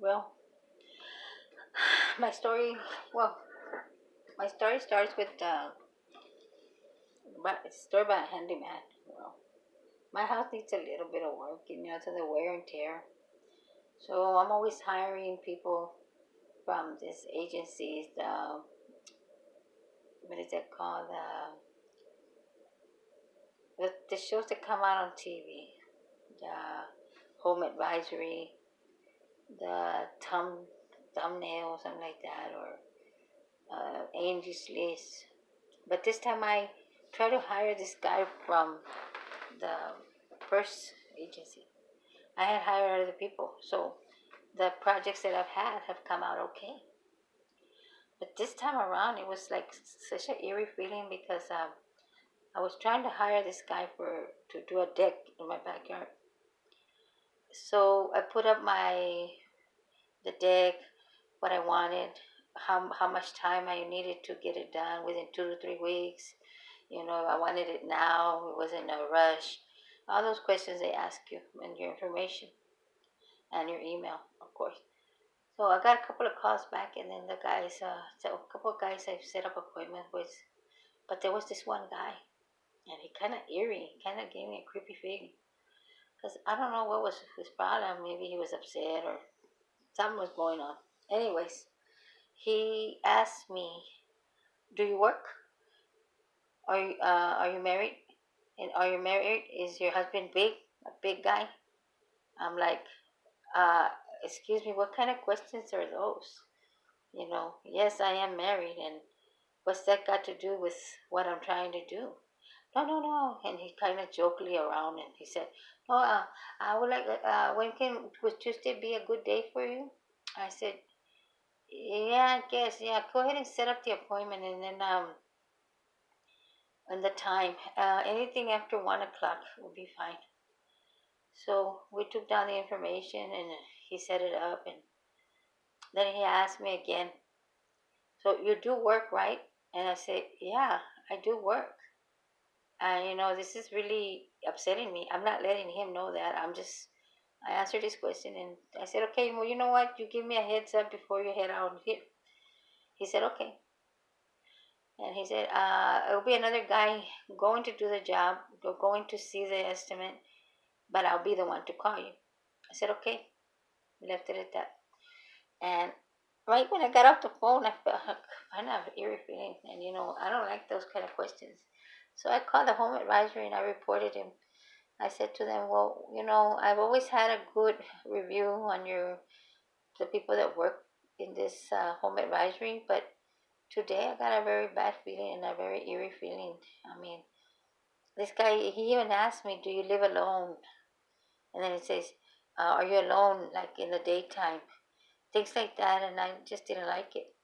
Well, my story, well, my story starts with a story about a handyman. Well, my house needs a little bit of work, to the wear and tear. So I'm always hiring people from these agencies. What is it called? The shows that come out on TV, the Home Advisory, the thumbnail, something like that, or Angie's List. But this time I try to hire this guy from the first agency. I had hired other people, so the projects that I've had have come out okay. But this time around, it was like such an eerie feeling because I was trying to hire this guy to do a deck in my backyard. So I put up the deck, what I wanted, how much time I needed to get it done within 2 to 3 weeks. I wanted it now. It wasn't a rush. All those questions they ask you and your information and your email, of course. So I got a couple of calls back, and then the guys, so a couple of guys I've set up appointments with, but there was this one guy, and he kind of eerie, kind of gave me a creepy feeling, because I don't know what was his problem. Maybe he was upset or something was going on. Anyways, he asked me, "Do you work? Are you married? And are you married? Is your husband big? A big guy?" I'm like, uh, "Excuse me, what kind of questions are those?" Yes, I am married, and what's that got to do with what I'm trying to do? No, no, no. And he kind of jokingly around, and he said, "No, I would like. Would Tuesday be a good day for you?" I said, "Yeah, I guess. Yeah, go ahead and set up the appointment, and then and the time. Anything after 1 o'clock will be fine." So we took down the information, and he set it up, and then he asked me again, "So you do work, right?" And I said, "Yeah, I do work." And this is really upsetting me. I'm not letting him know that. I answered his question, and I said, "Okay, well, you know what? You give me a heads up before you head out here." He said, "Okay." And he said, "It'll be another guy going to do the job, going to see the estimate, but I'll be the one to call you." I said, "Okay." We left it at that. And right when I got off the phone, I felt kind of eerie feeling. And, I don't like those kind of questions. So I called the home advisory and I reported him. I said to them, "Well, I've always had a good review on the people that work in this home advisory, but today I got a very bad feeling and a very eerie feeling. I mean, this guy, he even asked me, 'Do you live alone?' And then he says, 'Are you alone, like in the daytime?' Things like that, and I just didn't like it.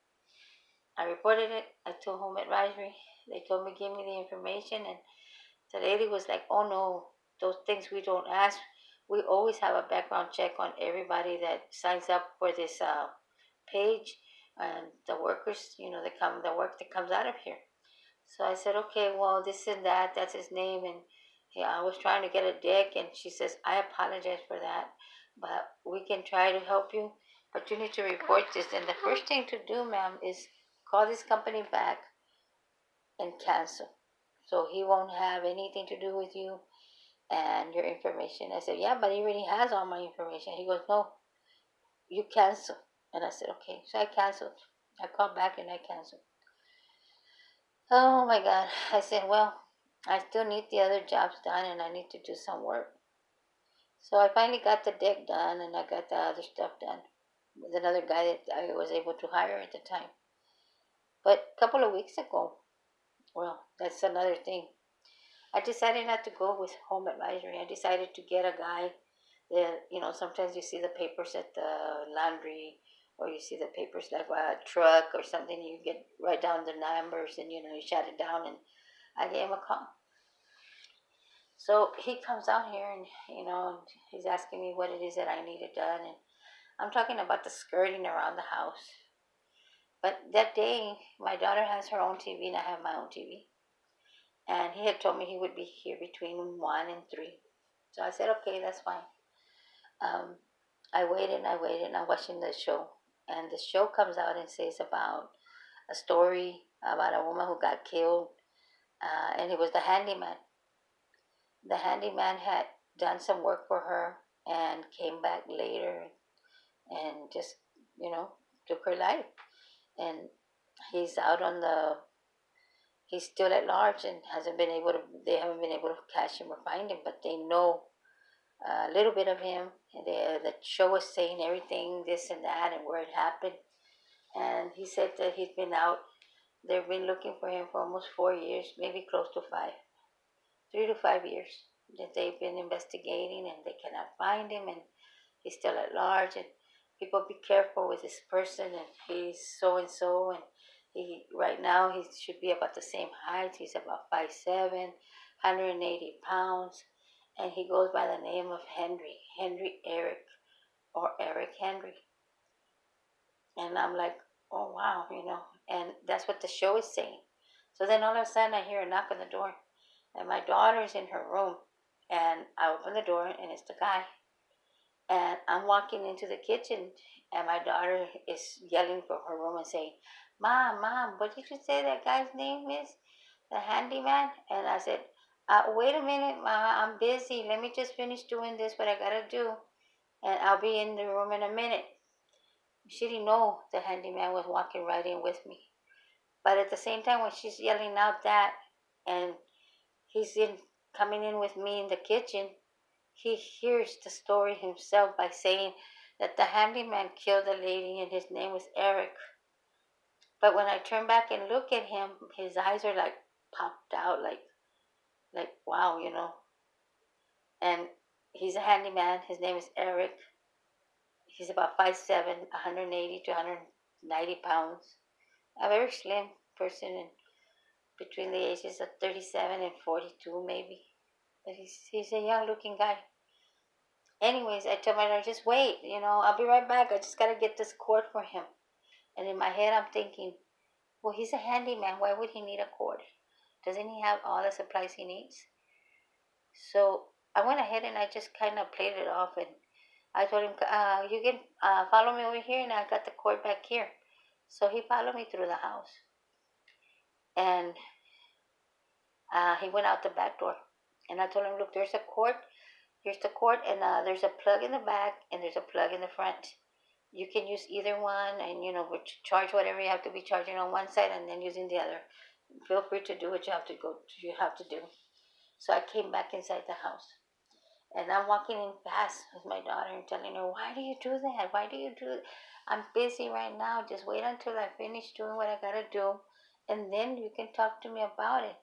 I reported it. I told home advisory. They told me, give me the information, and the lady was like, "Oh no, those things we don't ask. We always have a background check on everybody that signs up for this page, and the workers, the work that comes out of here." So I said, "Okay, well, this and that, that's his name." And I was trying to get a deck, and she says, "I apologize for that, but we can try to help you, but you need to report this." And the first thing to do, ma'am, is call this company back and cancel. So he won't have anything to do with you and your information. I said, "Yeah, but he already has all my information." He goes, "No, you cancel." And I said, "Okay." So I canceled. I called back and I canceled. Oh my God. I said, "Well, I still need the other jobs done and I need to do some work." So I finally got the deck done and I got the other stuff done with another guy that I was able to hire at the time. But a couple of weeks ago, well, that's another thing. I decided not to go with home advisory. I decided to get a guy that, sometimes you see the papers at the laundry, or you see the papers like a truck or something. You get write down the numbers and, you shut it down. And I gave him a call. So he comes out here and, he's asking me what it is that I needed done. And I'm talking about the skirting around the house. But that day, my daughter has her own TV and I have my own TV. And he had told me he would be here between 1 and 3. So I said, "Okay, that's fine." Um, I waited, and I'm watching the show. And the show comes out and says about a story about a woman who got killed, and it was the handyman. The handyman had done some work for her and came back later and just, you know, took her life. And he's out on the, he's still at large and hasn't been able to, they haven't been able to catch him or find him, but they know a little bit of him. And the show was saying everything, this and that, and where it happened. And he said that he's been out, they've been looking for him for almost 4 years, maybe close to 5, 3 to 5 years that they've been investigating and they cannot find him, and he's still at large. And people be careful with this person, and he's so and so, and he right now he should be about the same height. He's about 5'7", 180 pounds, and he goes by the name of Henry Eric, or Eric Henry. And I'm like, oh wow, and that's what the show is saying. So then all of a sudden I hear a knock on the door, and my daughter's in her room, and I open the door, and it's the guy. And I'm walking into the kitchen, and my daughter is yelling from her room and saying, Mom, Mom, what did you say that guy's name is? The handyman? And I said, wait a minute, Mama, I'm busy. Let me just finish doing this, what I gotta do, and I'll be in the room in a minute. She didn't know the handyman was walking right in with me. But at the same time, when she's yelling out that, and he's coming in with me in the kitchen, he hears the story himself by saying that the handyman killed a lady and his name was Eric. But when I turn back and look at him, his eyes are like popped out, like wow, And he's a handyman. His name is Eric. He's about 5'7", 180 to 190 pounds. A very slim person, and between the ages of 37 and 42 maybe. But he's a young looking guy. Anyways, I told my daughter, just wait, I'll be right back. I just got to get this cord for him. And in my head, I'm thinking, well, he's a handyman. Why would he need a cord? Doesn't he have all the supplies he needs? So I went ahead and I just kind of played it off. And I told him, you can follow me over here, and I got the cord back here. So he followed me through the house. And he went out the back door. And I told him, look, there's a cord. Here's the cord, and there's a plug in the back, and there's a plug in the front. You can use either one, and charge whatever you have to be charging on one side, and then using the other. Feel free to do what you have to do. So I came back inside the house, and I'm walking in fast with my daughter and telling her, why do you do that? Why do you do that? I'm busy right now. Just wait until I finish doing what I gotta do, and then you can talk to me about it.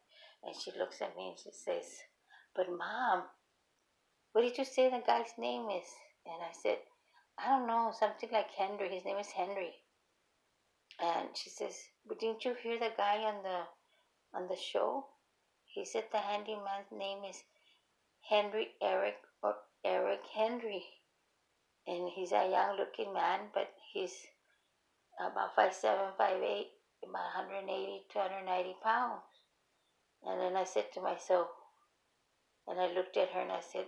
And she looks at me and she says, but Mom, what did you say the guy's name is? And I said, I don't know, something like Henry. His name is Henry. And she says, but didn't you hear the guy on the show? He said the handyman's name is Henry Eric, or Eric Henry. And he's a young looking man, but he's about 5'7", 5'8", about 180 to 190 pounds. And then I said to myself, and I looked at her and I said,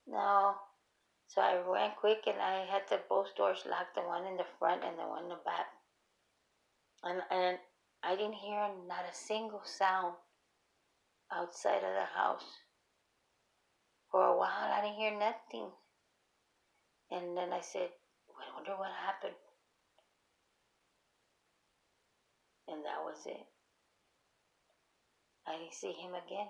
no. So I ran quick, and I had both doors locked, the one in the front and the one in the back. And I didn't hear not a single sound outside of the house. For a while, I didn't hear nothing. And then I said, I wonder what happened. And that was it. I didn't see him again.